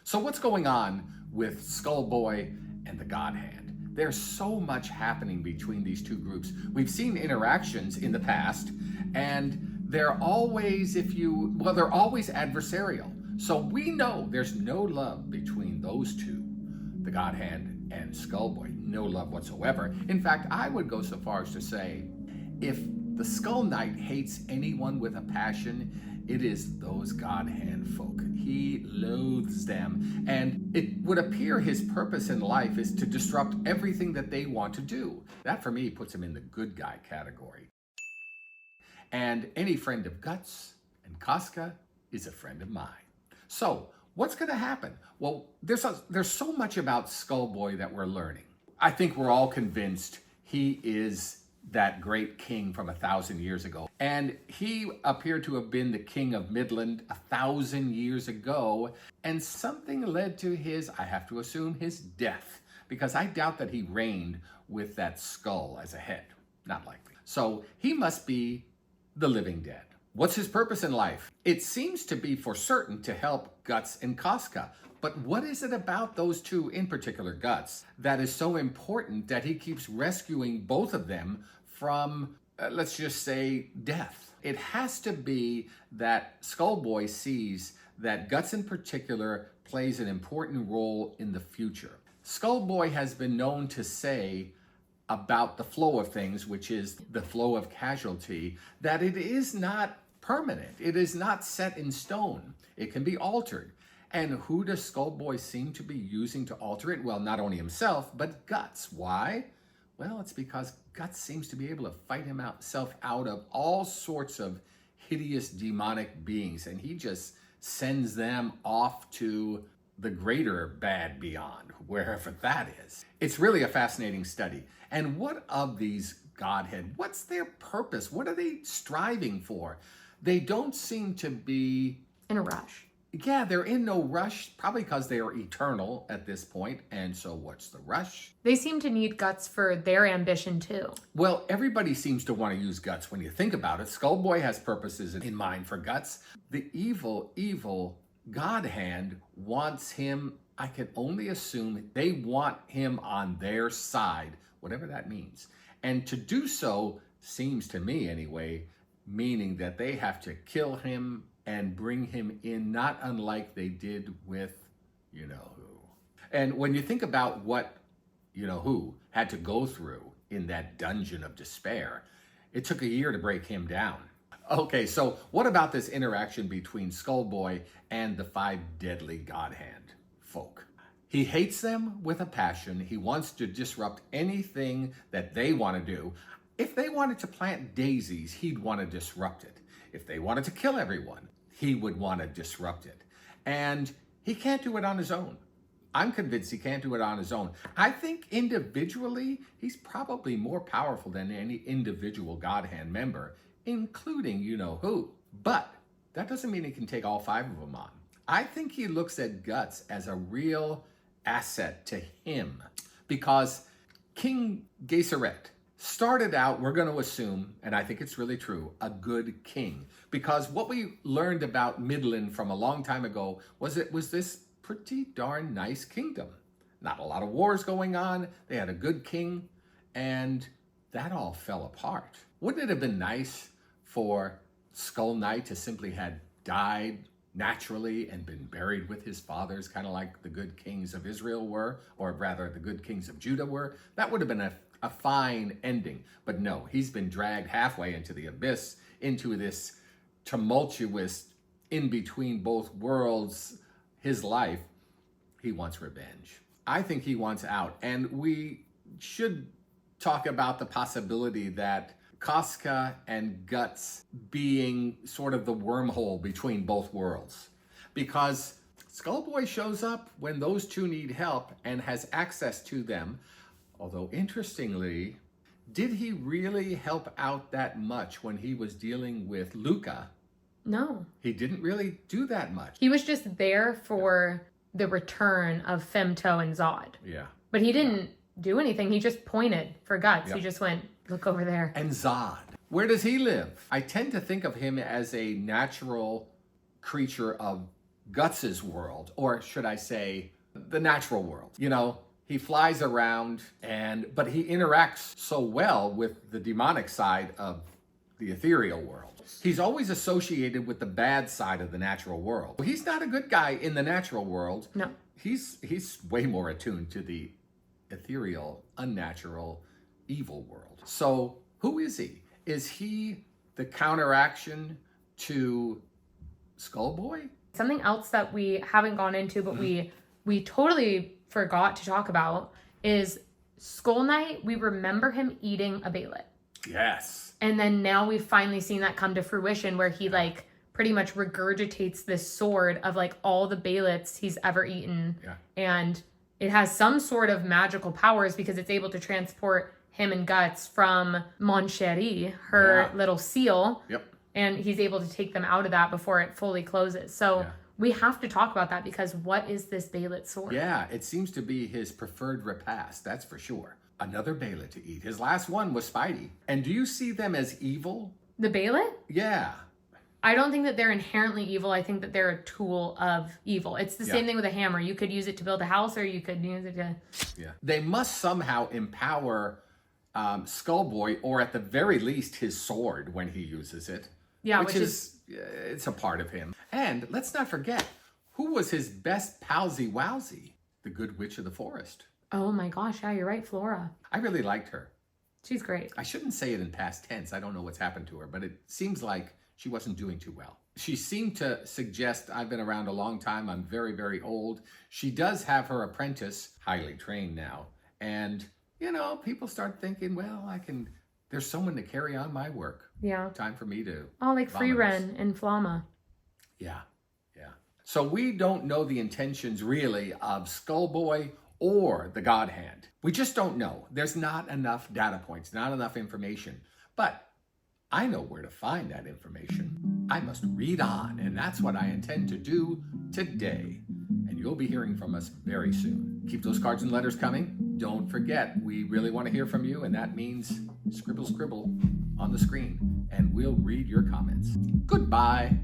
So what's going on with Skullboy and the Godhand? There's so much happening between these two groups. We've seen interactions in the past, and they're always, they're always adversarial. So we know there's no love between those two, the Godhand and Skullboy. No love whatsoever. In fact, I would go so far as to say, if the Skull Knight hates anyone with a passion, it is those Godhand folk. He loathes them, and it would appear his purpose in life is to disrupt everything that they want to do. That, for me, puts him in the good guy category. And any friend of Guts and Casca is a friend of mine. So, what's going to happen? Well, there's so much about Skullboy that we're learning. I think we're all convinced he is that great king from 1,000 years ago. And he appeared to have been the king of Midland 1,000 years ago, and something led to his, I have to assume, his death, because I doubt that he reigned with that skull as a head. Not likely. So he must be the living dead. What's his purpose in life? It seems to be for certain to help Guts and Casca. But what is it about those two, in particular Guts, that is so important that he keeps rescuing both of them from, let's just say, death? It has to be that Skullboy sees that Guts in particular plays an important role in the future. Skullboy has been known to say about the flow of things, which is the flow of casualty, that it is not permanent. It is not set in stone. It can be altered. And who does Skullboy seem to be using to alter it? Well, not only himself, but Guts. Why? Well, it's because Guts seems to be able to fight himself out of all sorts of hideous demonic beings, and he just sends them off to the greater bad beyond, wherever that is. It's really a fascinating study. And what of these Godhead? What's their purpose? What are they striving for? They don't seem to be in a rush. Yeah, they're in no rush, probably because they are eternal at this point. And so what's the rush? They seem to need Guts for their ambition too. Well, everybody seems to want to use Guts when you think about it. Skullboy has purposes in mind for Guts. The evil Godhand wants him, I can only assume they want him on their side, whatever that means. And to do so, seems to me anyway, meaning that they have to kill him and bring him in, not unlike they did with you-know-who. And when you think about what you-know-who had to go through in that dungeon of despair, it took a year to break him down. Okay, so what about this interaction between Skullboy and the 5 deadly Godhand folk? He hates them with a passion. He wants to disrupt anything that they want to do. If they wanted to plant daisies, he'd want to disrupt it. If they wanted to kill everyone, he would want to disrupt it. And he can't do it on his own. I'm convinced he can't do it on his own. I think individually, he's probably more powerful than any individual Godhand member, including you-know-who. But that doesn't mean he can take all 5 of them on. I think he looks at Guts as a real asset to him, because King Gesserit started out, we're going to assume, and I think it's really true, a good king. Because what we learned about Midland from a long time ago was it was this pretty darn nice kingdom. Not a lot of wars going on. They had a good king, and that all fell apart. Wouldn't it have been nice for Skull Knight to simply had died naturally and been buried with his fathers, kind of like the good kings of Israel were, or rather the good kings of Judah were? That would have been a fine ending. But no, he's been dragged halfway into the abyss, into this tumultuous, in between both worlds, his life. He wants revenge. I think he wants out. And we should talk about the possibility that Casca and Guts being sort of the wormhole between both worlds. Because Skullboy shows up when those two need help and has access to them. Although, interestingly, did he really help out that much when he was dealing with Luca? No. He didn't really do that much. He was just there for the return of Femto and Zod. Yeah. But he didn't do anything. He just pointed for Guts. Yep. He just went, look over there. And Zod. Where does he live? I tend to think of him as a natural creature of Guts's world, or should I say, the natural world. You know, he flies around but he interacts so well with the demonic side of the ethereal world. He's always associated with the bad side of the natural world. He's not a good guy in the natural world. No. He's way more attuned to the ethereal, unnatural, evil world. So who is he? Is he the counteraction to Skullboy? Something else that we haven't gone into, but we totally forgot to talk about is Skull Knight. We remember him eating a Bailet. Yes. And then now we've finally seen that come to fruition where he like pretty much regurgitates this sword of like all the Bailets he's ever eaten. Yeah. And it has some sort of magical powers because it's able to transport him and Guts from Mon Cherie, her little seal. Yep. And he's able to take them out of that before it fully closes. So we have to talk about that because what is this Bailet sword? Yeah, it seems to be his preferred repast, that's for sure. Another Bailet to eat. His last one was Spidey. And do you see them as evil? The Bailet? Yeah. I don't think that they're inherently evil. I think that they're a tool of evil. It's the same thing with a hammer. You could use it to build a house or you could use it to... Yeah. They must somehow empower Skullboy, or at the very least his sword when he uses it. Yeah, which is it's a part of him. And let's not forget, who was his best palsy wowsy? The Good Witch of the Forest. Oh my gosh, yeah, you're right, Flora. I really liked her. She's great. I shouldn't say it in past tense. I don't know what's happened to her, but it seems like she wasn't doing too well. She seemed to suggest, I've been around a long time, I'm very, very old. She does have her apprentice, highly trained now. And, you know, people start thinking, well, there's someone to carry on my work. Yeah. Time for me to... Oh, like Free Ren and Flamma. Yeah, yeah. So we don't know the intentions really of Skullboy or the Godhand. We just don't know. There's not enough data points, not enough information. But I know where to find that information. I must read on, and that's what I intend to do today. And you'll be hearing from us very soon. Keep those cards and letters coming. Don't forget, we really want to hear from you, and that means scribble, scribble on the screen, and we'll read your comments. Goodbye.